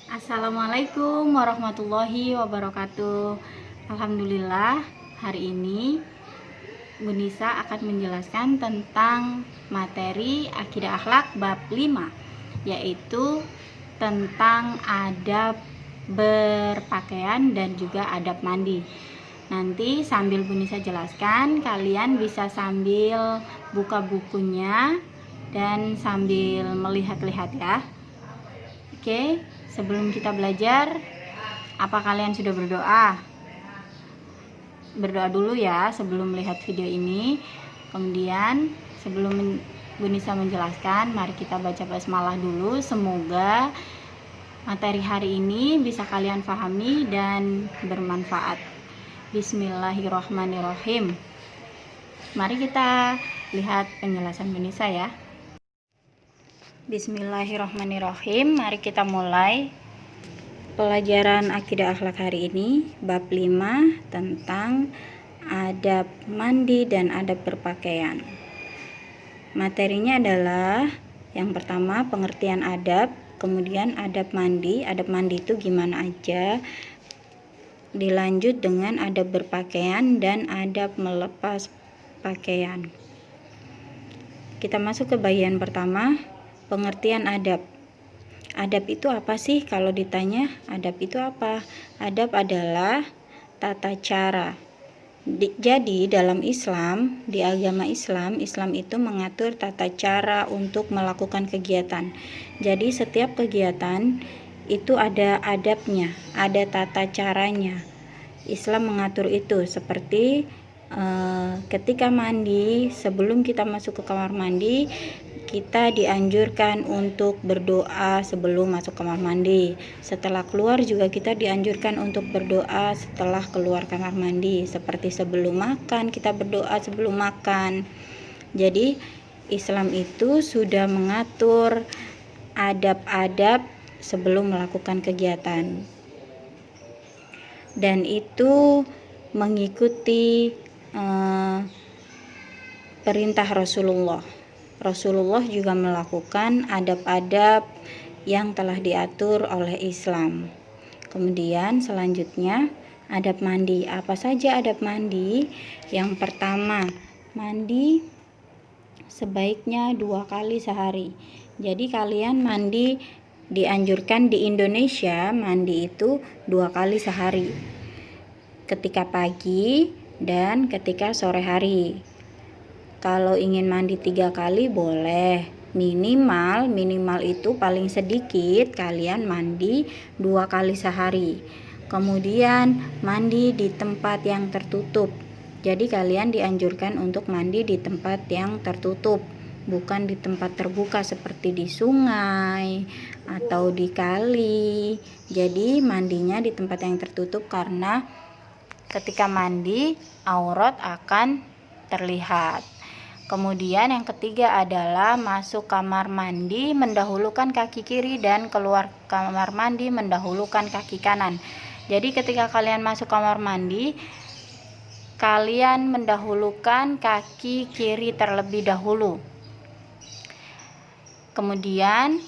Assalamualaikum warahmatullahi wabarakatuh. Alhamdulillah, hari ini Bu Nisa akan menjelaskan tentang materi Akidah Akhlak bab 5, yaitu tentang adab berpakaian dan juga adab mandi. Nanti sambil Bu Nisa jelaskan, kalian bisa sambil buka bukunya dan sambil melihat-lihat ya. Oke, sebelum kita belajar, apa kalian sudah berdoa? Berdoa dulu ya sebelum melihat video ini. Kemudian sebelum Bu Nisa menjelaskan, mari kita baca basmalah dulu. Semoga materi hari ini bisa kalian pahami dan bermanfaat. Bismillahirrahmanirrahim. Mari kita lihat penjelasan Bu Nisa ya. Bismillahirrahmanirrahim. Mari kita mulai pelajaran akidah akhlak hari ini, bab 5 tentang adab mandi dan adab berpakaian. Materinya adalah yang pertama pengertian adab, kemudian adab mandi. Adab mandi itu gimana aja, dilanjut dengan adab berpakaian dan adab melepas pakaian. Kita masuk ke bagian pertama, pengertian adab. Adab itu apa sih? Kalau ditanya adab itu apa? Adab adalah tata cara. Jadi dalam Islam, di agama Islam itu mengatur tata cara untuk melakukan kegiatan. Jadi setiap kegiatan itu ada adabnya, ada tata caranya. Islam mengatur itu seperti ketika mandi, sebelum kita masuk ke kamar mandi, kita dianjurkan untuk berdoa sebelum masuk kamar mandi. Setelah keluar juga kita dianjurkan untuk berdoa setelah keluar kamar mandi. Seperti sebelum makan, kita berdoa sebelum makan. Jadi Islam itu sudah mengatur adab-adab sebelum melakukan kegiatan. Dan itu mengikuti perintah Rasulullah. Rasulullah juga melakukan adab-adab yang telah diatur oleh Islam. Kemudian selanjutnya adab mandi. Apa saja adab mandi? Yang pertama, mandi sebaiknya 2 kali sehari. Jadi kalian mandi, dianjurkan di Indonesia mandi itu 2 kali sehari, ketika pagi dan ketika sore hari. Kalau ingin mandi 3 kali boleh, minimal itu paling sedikit kalian mandi 2 kali sehari. Kemudian mandi di tempat yang tertutup. Jadi kalian dianjurkan untuk mandi di tempat yang tertutup, bukan di tempat terbuka seperti di sungai atau di kali. Jadi mandinya di tempat yang tertutup karena ketika mandi aurat akan terlihat. Kemudian yang ketiga adalah masuk kamar mandi mendahulukan kaki kiri dan keluar kamar mandi mendahulukan kaki kanan. Jadi ketika kalian masuk kamar mandi, kalian mendahulukan kaki kiri terlebih dahulu. Kemudian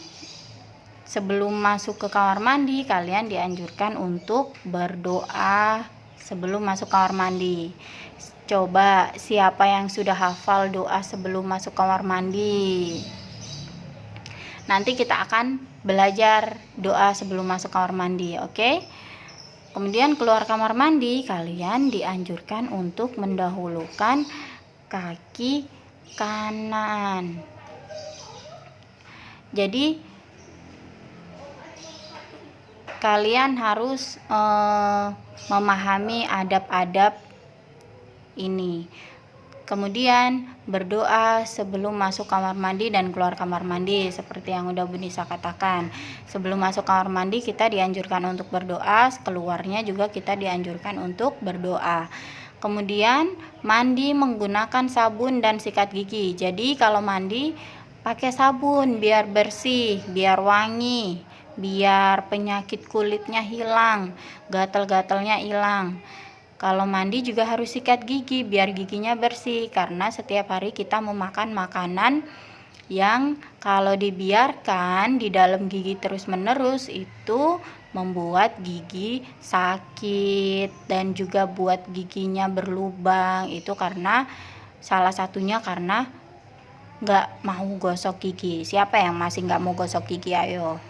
sebelum masuk ke kamar mandi, kalian dianjurkan untuk berdoa sebelum masuk kamar mandi. Coba siapa yang sudah hafal doa sebelum masuk kamar mandi? Nanti kita akan belajar doa sebelum masuk kamar mandi, oke? Kemudian keluar kamar mandi, kalian dianjurkan untuk mendahulukan kaki kanan. Jadi kalian harus memahami adab-adab ini. Kemudian berdoa sebelum masuk kamar mandi dan keluar kamar mandi, seperti yang udah Bu Nisa katakan. Sebelum masuk kamar mandi kita dianjurkan untuk berdoa, keluarnya juga kita dianjurkan untuk berdoa. Kemudian mandi menggunakan sabun dan sikat gigi. Jadi kalau mandi pakai sabun biar bersih, biar wangi, biar penyakit kulitnya hilang, gatal-gatalnya hilang. Kalau mandi juga harus sikat gigi biar giginya bersih, karena setiap hari kita memakan makanan yang kalau dibiarkan di dalam gigi terus-menerus itu membuat gigi sakit dan juga buat giginya berlubang. Itu karena salah satunya karena nggak mau gosok gigi. Siapa yang masih nggak mau gosok gigi? Ayo.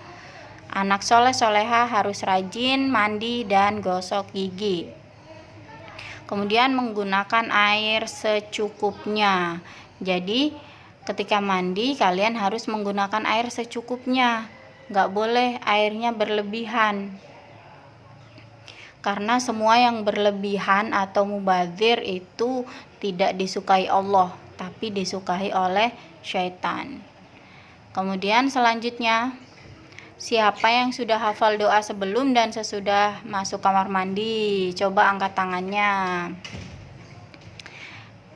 Anak soleh soleha harus rajin mandi dan gosok gigi. Kemudian menggunakan air secukupnya. Jadi ketika mandi kalian harus menggunakan air secukupnya. Nggak boleh airnya berlebihan. Karena semua yang berlebihan atau mubadzir itu tidak disukai Allah, tapi disukai oleh syaitan. Kemudian selanjutnya, siapa yang sudah hafal doa sebelum dan sesudah masuk kamar mandi? Coba angkat tangannya.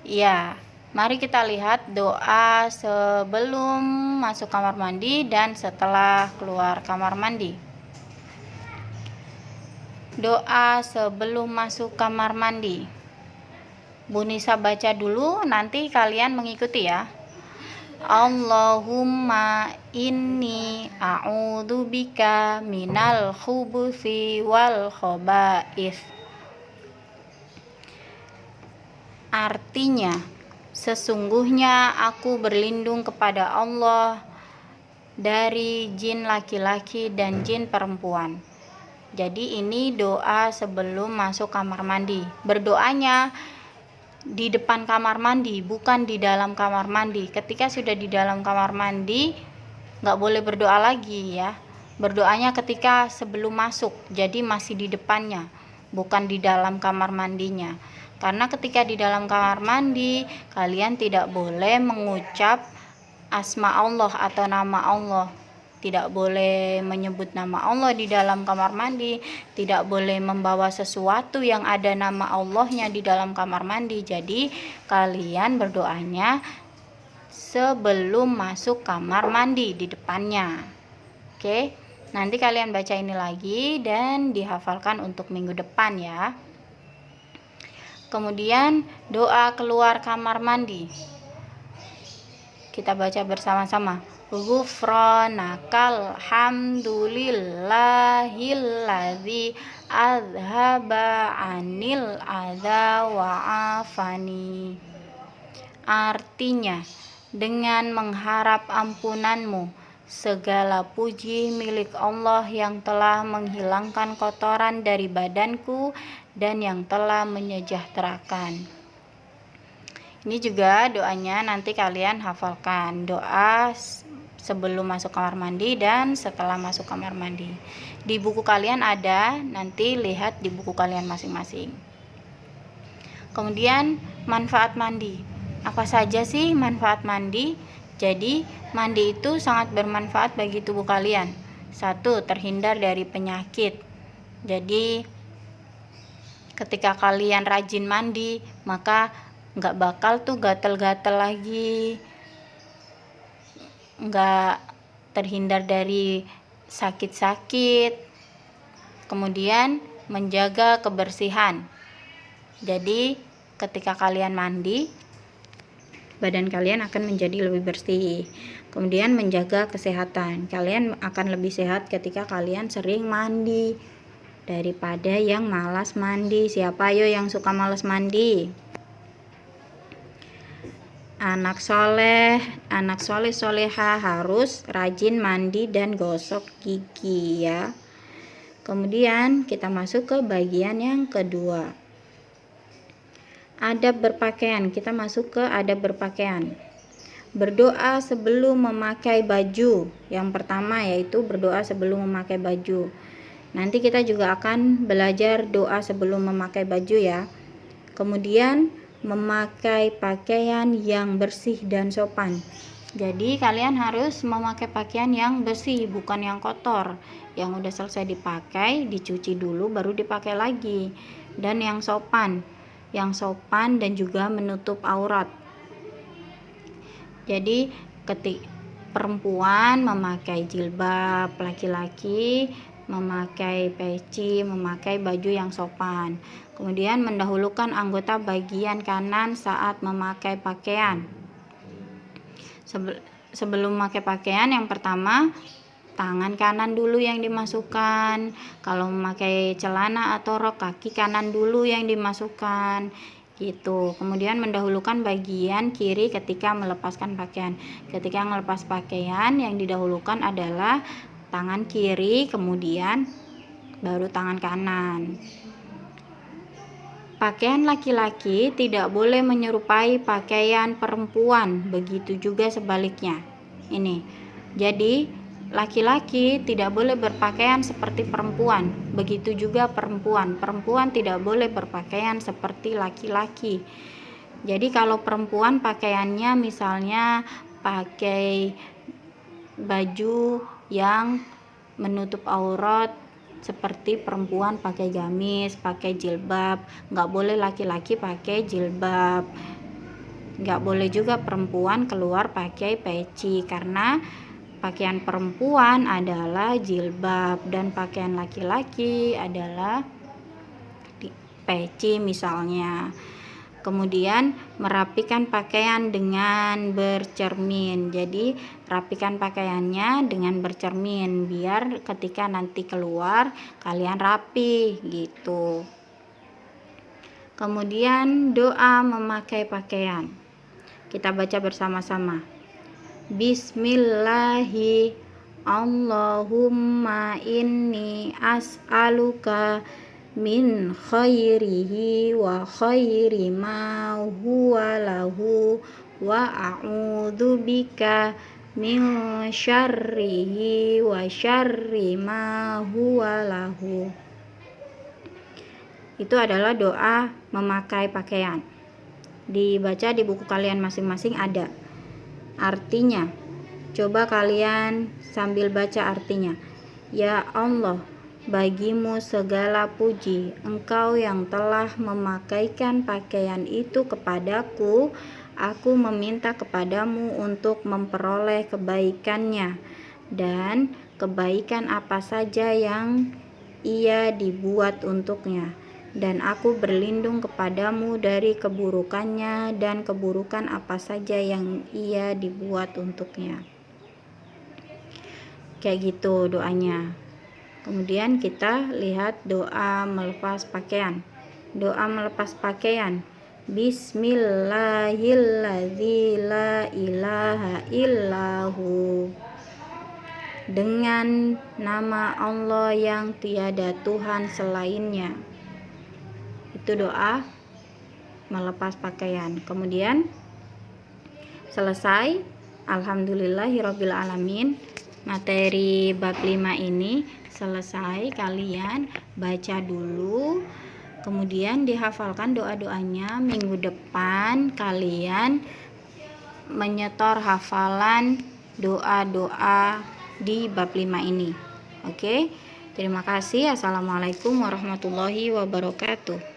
Ya, mari kita lihat doa sebelum masuk kamar mandi dan setelah keluar kamar mandi. Doa sebelum masuk kamar mandi. Bu Nisa baca dulu, nanti kalian mengikuti ya. Allahumma inni a'udzubika minal khubuthi wal khaba'ith. Artinya, sesungguhnya aku berlindung kepada Allah dari jin laki-laki dan jin perempuan. Jadi ini doa sebelum masuk kamar mandi. Berdoanya di depan kamar mandi, bukan di dalam kamar mandi. Ketika sudah di dalam kamar mandi, nggak boleh berdoa lagi ya. Berdoanya ketika sebelum masuk, jadi masih di depannya, bukan di dalam kamar mandinya. Karena ketika di dalam kamar mandi, kalian tidak boleh mengucap asma Allah atau nama Allah. Tidak boleh menyebut nama Allah di dalam kamar mandi, tidak boleh membawa sesuatu yang ada nama Allahnya di dalam kamar mandi. Jadi kalian berdoanya sebelum masuk kamar mandi di depannya. Oke, nanti kalian baca ini lagi dan dihafalkan untuk minggu depan ya. Kemudian doa keluar kamar mandi. Kita baca bersama-sama. Ghufranakal hamdulillahilladzi azhaba anil adza wa afani. Artinya, dengan mengharap ampunanmu, segala puji milik Allah yang telah menghilangkan kotoran dari badanku dan yang telah menyejahterakan. Ini juga doanya nanti kalian hafalkan. Doa sebelum masuk kamar mandi dan setelah masuk kamar mandi. Di buku kalian ada, nanti lihat di buku kalian masing-masing. Kemudian manfaat mandi. Apa saja sih manfaat mandi? Jadi mandi itu sangat bermanfaat bagi tubuh kalian. 1. Terhindar dari penyakit. Jadi ketika kalian rajin mandi, maka nggak bakal tuh gatel-gatel lagi, nggak terhindar dari sakit-sakit. Kemudian menjaga kebersihan. Jadi ketika kalian mandi, badan kalian akan menjadi lebih bersih. Kemudian menjaga kesehatan. Kalian akan lebih sehat ketika kalian sering mandi daripada yang malas mandi. Siapa yo yang suka malas mandi? Anak soleh soleha harus rajin mandi dan gosok gigi ya. Kemudian kita masuk ke bagian yang kedua. Adab berpakaian. Kita masuk ke adab berpakaian. Berdoa sebelum memakai baju. Yang pertama yaitu berdoa sebelum memakai baju. Nanti kita juga akan belajar doa sebelum memakai baju ya. Kemudian memakai pakaian yang bersih dan sopan. Jadi kalian harus memakai pakaian yang bersih, bukan yang kotor. Yang udah selesai dipakai, dicuci dulu baru dipakai lagi. Dan yang sopan dan juga menutup aurat. Jadi ketika perempuan memakai jilbab, laki-laki memakai peci, memakai baju yang sopan. Kemudian mendahulukan anggota bagian kanan saat memakai pakaian. sebelum pakai pakaian, yang pertama tangan kanan dulu yang dimasukkan. Kalau memakai celana atau rok, kaki kanan dulu yang dimasukkan gitu. Kemudian mendahulukan bagian kiri ketika melepaskan pakaian. Ketika melepas pakaian, yang didahulukan adalah tangan kiri, kemudian baru tangan kanan. Pakaian laki-laki tidak boleh menyerupai pakaian perempuan, begitu juga sebaliknya. Ini jadi laki-laki tidak boleh berpakaian seperti perempuan, begitu juga perempuan tidak boleh berpakaian seperti laki-laki. Jadi kalau perempuan pakaiannya misalnya pakai baju yang menutup aurat seperti perempuan pakai gamis, pakai jilbab, nggak boleh laki-laki pakai jilbab. Nggak boleh juga perempuan keluar pakai peci, karena pakaian perempuan adalah jilbab dan pakaian laki-laki adalah peci misalnya. Kemudian merapikan pakaian dengan bercermin. Jadi rapikan pakaiannya dengan bercermin biar ketika nanti keluar kalian rapi gitu. Kemudian doa memakai pakaian. Kita baca bersama-sama. Bismillahi Allahumma inni as'aluka min khairihi wa khairi ma huwa lahu wa a'udzu bika min syarrihi wa syarri ma huwa lahu. Itu adalah doa memakai pakaian. Dibaca di buku kalian masing-masing ada artinya. Coba kalian sambil baca artinya. Ya Allah, bagimu segala puji, Engkau yang telah memakaikan pakaian itu kepadaku. Aku meminta kepadamu untuk memperoleh kebaikannya dan kebaikan apa saja yang ia dibuat untuknya. Dan aku berlindung kepadamu dari keburukannya dan keburukan apa saja yang ia dibuat untuknya. Kayak gitu doanya. Kemudian kita lihat doa melepas pakaian. Doa melepas pakaian. Bismillahilladzi la ilaha illahu. Dengan nama Allah yang tiada Tuhan selainnya. Itu doa melepas pakaian. Kemudian selesai, alhamdulillahirabbil alamin. Materi bab 5 ini selesai, kalian baca dulu, kemudian dihafalkan doa-doanya. Minggu depan kalian menyetor hafalan doa-doa di bab 5 ini. Oke, terima kasih. Assalamualaikum warahmatullahi wabarakatuh.